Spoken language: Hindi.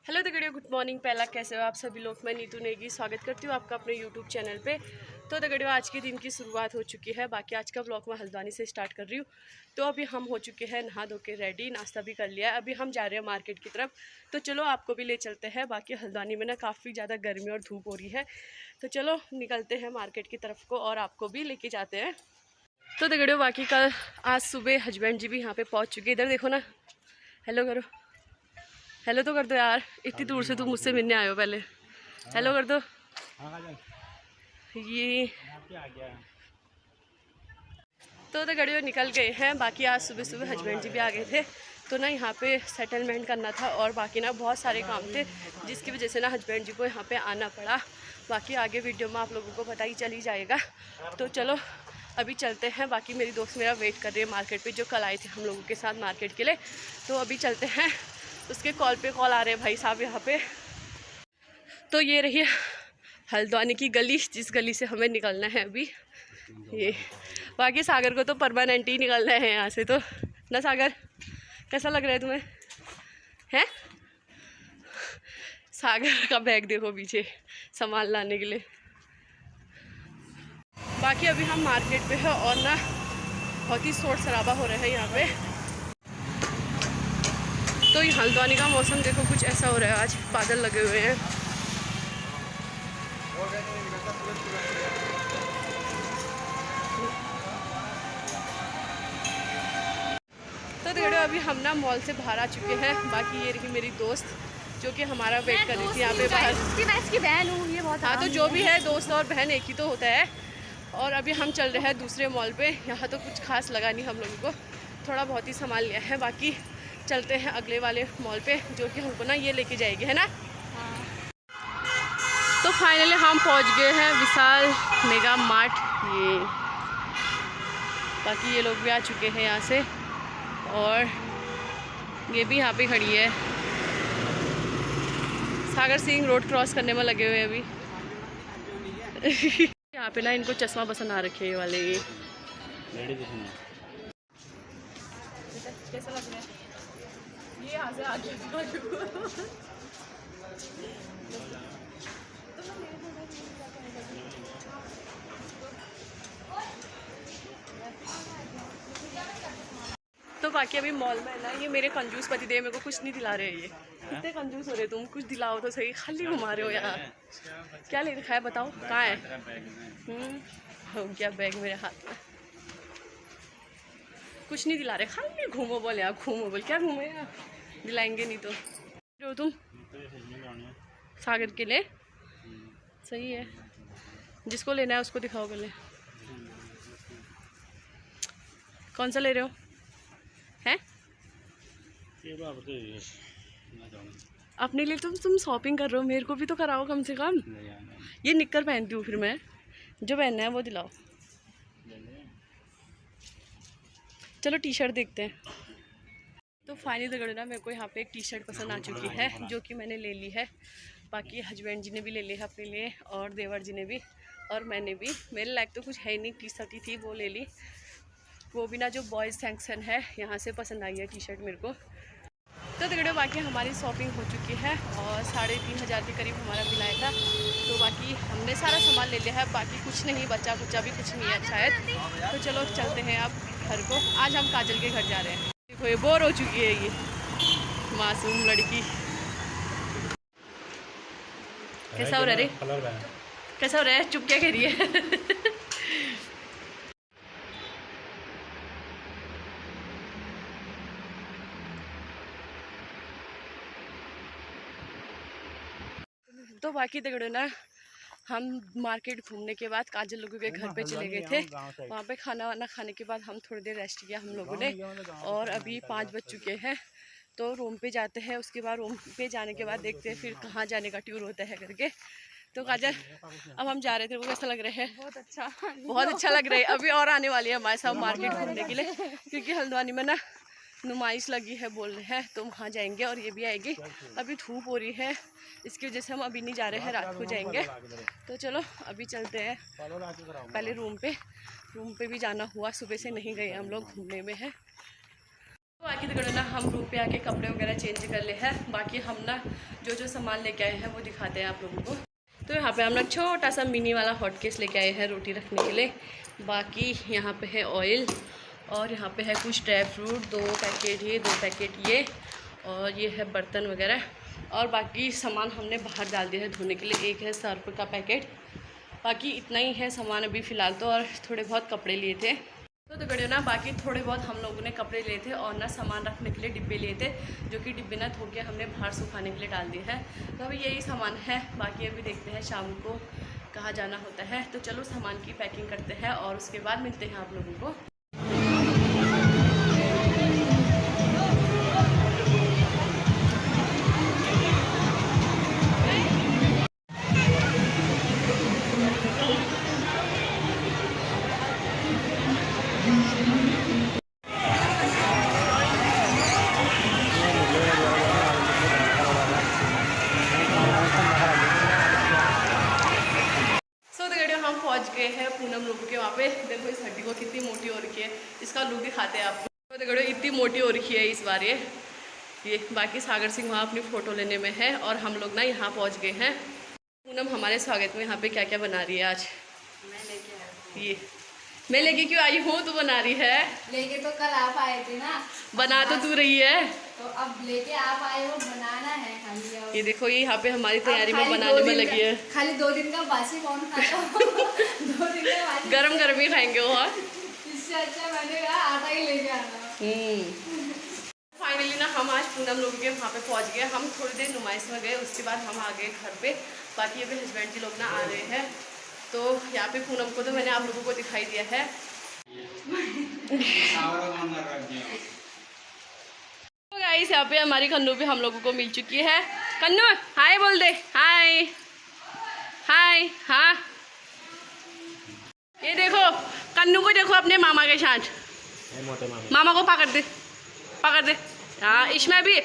हेलो दगड़ियों, गुड मॉर्निंग। पहला कैसे हो आप सभी लोग। मैं नीतू नेगी स्वागत करती हूँ आपका अपने यूट्यूब चैनल पे। तो दगड़ियों, आज के दिन की शुरुआत हो चुकी है। बाकी आज का ब्लॉग मैं हल्द्वानी से स्टार्ट कर रही हूँ। तो अभी हम हो चुके हैं नहा धो के रेडी, नाश्ता भी कर लिया है। अभी हम जा रहे हैं मार्केट की तरफ। तो चलो आपको भी ले चलते हैं। बाकी हल्द्वानी में ना काफ़ी ज़्यादा गर्मी और धूप हो रही है, तो चलो निकलते हैं मार्केट की तरफ को और आपको भी लेके जाते हैं। तो दगड़ियों, बाकी कल आज सुबह हस्बैंड जी भी यहाँ पे पहुँच चुके। इधर देखो ना, हेलो करो, हेलो तो कर दो यार, इतनी दूर से तुम मुझसे मिलने आए हो। पहले हेलो कर दो। ये तो दगड़ियों निकल गए हैं। बाकी आज सुबह सुबह हस्बैंड जी भी आ गए थे, तो ना यहाँ पे सेटलमेंट करना था और बाकी ना बहुत सारे काम थे, जिसकी वजह से ना हस्बैंड जी को यहाँ पे आना पड़ा। बाकी आगे वीडियो में आप लोगों को पता ही चली जाएगा। तो चलो अभी चलते हैं। बाकी मेरी दोस्त मेरा वेट कर रही है मार्केट पे, जो कल आए थे हम लोगों के साथ मार्केट के लिए। तो अभी चलते हैं। उसके कॉल पे कॉल आ रहे हैं भाई साहब यहाँ पे। तो ये रही हल्द्वानी की गली, जिस गली से हमें निकलना है अभी ये। बाकी सागर को तो परमानेंट ही निकलना है यहाँ से, तो ना सागर, कैसा लग रहा है तुम्हें? हैं? सागर का बैग देखो पीछे सामान लाने के लिए। बाकी अभी हम मार्केट पे है और ना बहुत ही शोर शराबा हो रहा है यहाँ पे। तो ये हल्द्वानी का मौसम देखो कुछ ऐसा हो रहा है, आज बादल लगे हुए हैं। तो देखो अभी हम ना मॉल से बाहर आ चुके हैं। बाकी ये रही मेरी दोस्त जो कि हमारा वेट कर रही थी यहाँ पे बाहर। मैं इसकी बहन हूँ, ये बहुत। हाँ, तो जो भी है दोस्त और बहन एक ही तो होता है। और अभी हम चल रहे हैं दूसरे मॉल पे। यहाँ तो कुछ खास लगा नहीं हम लोगों को, थोड़ा बहुत ही सामान लिया है। बाकी चलते हैं अगले वाले मॉल पे, जो कि हमको ना ये लेके जाएगी, है ना? हाँ। तो फाइनली हम पहुंच गए हैं विशाल मेगा मार्ट। ये बाकी ये लोग भी आ चुके हैं यहाँ से, और ये भी यहाँ पे खड़ी है। सागर सिंह रोड क्रॉस करने में लगे हुए अभी। यहाँ पे ना इनको चश्मा पसंद आ रखे वाले। ये कैसा लग रहा है? ये यहाँ से आगे तो बाकी अभी मॉल में है ना, ये मेरे कंजूस पति देव मेरे को कुछ नहीं दिला रहे। ये कितने कंजूस हो रहे तुम, कुछ दिलाओ तो सही, खाली घुमा रहे हो यार। क्या ले रखा है बताओ, कहाँ है? हो गया बैग मेरे हाथ में, कुछ नहीं दिला रहे, खाली घूमो बोल यार, घूमो बोल। क्या घूमो यार, दिलाएंगे नहीं तो। जो तुम सागर के लिए सही है, जिसको लेना है उसको दिखाओ पहले। कौन सा ले रहे हो? हैं? अपने लिए तुम शॉपिंग कर रहे हो, मेरे को भी तो कराओ कम से कम। ये निक्कर पहनती हूँ फिर मैं, जो पहनना है वो दिलाओ। चलो टी शर्ट देखते हैं। तो फाइनली दगड़ ना मेरे को यहाँ पे एक टी शर्ट पसंद आ चुकी है, जो कि मैंने ले ली है। बाकी हस्बैंड जी ने भी ले लिया अपने लिए, और देवर जी ने भी, और मैंने भी। मेरे लायक तो कुछ है ही नहीं, टी शर्ट ही थी वो ले ली। वो भी ना जो बॉयज़ सेक्शन है यहाँ से पसंद आई है टी शर्ट मेरे को। तो दगड़ियों बाकी हमारी शॉपिंग हो चुकी है और 3500 के करीब हमारा बिल आया था। तो बाकी हमने सारा सामान ले लिया है, बाकी कुछ नहीं बचा, कुछ भी कुछ नहीं है शायद। तो चलो चलते हैं अब घर को। आज हम काजल के घर जा रहे हैं। देखो ये बोर हो चुकी है, ये मासूम लड़की। कैसा हो रहा है रे? कैसा हो रहा है? चुप क्या कह रही है? तो बाकी दगड़ो ना हम मार्केट घूमने के बाद काजल लोगों के घर पे चले गए थे। वहाँ पे खाना वाना खाने के बाद हम थोड़ी देर रेस्ट किया हम लोगों ने, और अभी 5 बज चुके हैं। तो रूम पे जाते हैं, उसके बाद रूम पे जाने के बाद देखते हैं फिर कहाँ जाने का टूर होता है करके। तो काजल अब हम जा रहे थे, वो कैसा लग रहा है? बहुत अच्छा लग रहा है। अभी और आने वाली है हमारे साथ मार्केट घूमने के लिए, क्योंकि हल्द्वानी में ना नुमाइश लगी है बोल रहे हैं, तो वहाँ जाएंगे और ये भी आएगी। अभी धूप हो रही है, इसकी वजह से हम अभी नहीं जा रहे हैं, रात को जाएंगे। तो चलो अभी चलते हैं पहले रूम पे भी जाना हुआ, सुबह से नहीं गए हम लोग, घूमने में है। बाकी तो ना हम रूम पे आके कपड़े वगैरह चेंज कर ले हैं। बाकी हम ना जो सामान लेके आए हैं वो दिखाते हैं आप लोगों को। तो यहाँ पे हम लोग छोटा सा मिनी वाला हॉट केस लेके आए हैं रोटी रखने के लिए। बाकी यहाँ पे है ऑयल और यहाँ पे है कुछ ड्राई फ्रूट, 2 पैकेट ये, 2 पैकेट ये, और ये है बर्तन वगैरह। और बाकी सामान हमने बाहर डाल दिया है धोने के लिए। एक है सर्फ का पैकेट। बाकी इतना ही है सामान अभी फ़िलहाल तो। और थोड़े बहुत कपड़े लिए थे तो गड़ियो ना। बाकी थोड़े बहुत हम लोगों ने कपड़े लिए थे और ना सामान रखने के लिए डिब्बे लिए थे, जो कि डिब्बे ना धो के हमने बाहर सुखाने के लिए डाल दिए हैं। तो अभी यही सामान है। बाकी अभी देखते हैं शाम को कहाँ जाना होता है। तो चलो सामान की पैकिंग करते हैं और उसके बाद मिलते हैं आप लोगों को। हम पहुंच गए हैं पूनम लोगों के वहाँ पे। देखो इस हड्डी को कितनी मोटी हो रखी है। इसका लुक दिखाते हैं आपको। तो देखो इतनी मोटी हो रखी है इस बार ये। बाकी सागर सिंह वहाँ अपनी फ़ोटो लेने में है और हम लोग ना यहाँ पहुँच गए हैं। पूनम हमारे स्वागत में यहाँ पे क्या क्या बना रही है आज? मैं लेके आई। ये मैं लेके क्यों आई हूँ? तू बना रही है। लेके तो कल आप आए थे ना। बना तो तू रही है। तो अब लेके आप आए हो, बनाना है खाली। ये देखो ये यहाँ पे हमारी तैयारी में बनाने में लगी है। खाली 2 दिन का बासी कौन खाता? 2 दिन का बासी गरम गरम ही खाएंगे वो। इससे अच्छा मैंने कहा आटा ही लेके आना। फाइनली ना हम आज पूनम लोगों के वहाँ पे पहुँच गए। हम थोड़ी देर नुमाइश में गए, उसके बाद हम आ गए घर पे। बाकी अभी हस्बैंड जी लोग ना आ रहे हैं। तो यहाँ पे पूनम को तो मैंने आप लोगों को दिखाई दिया है। तो गाइस यहाँ पे हमारी कन्नू भी हम लोगों को मिल चुकी है। कन्नू हाय बोल दे। हाय हाय। हाँ ये देखो कन्नू को देखो अपने मामा के साथ। मामा को पकड़ दे, पकड़ दे। हाँ इसमें भी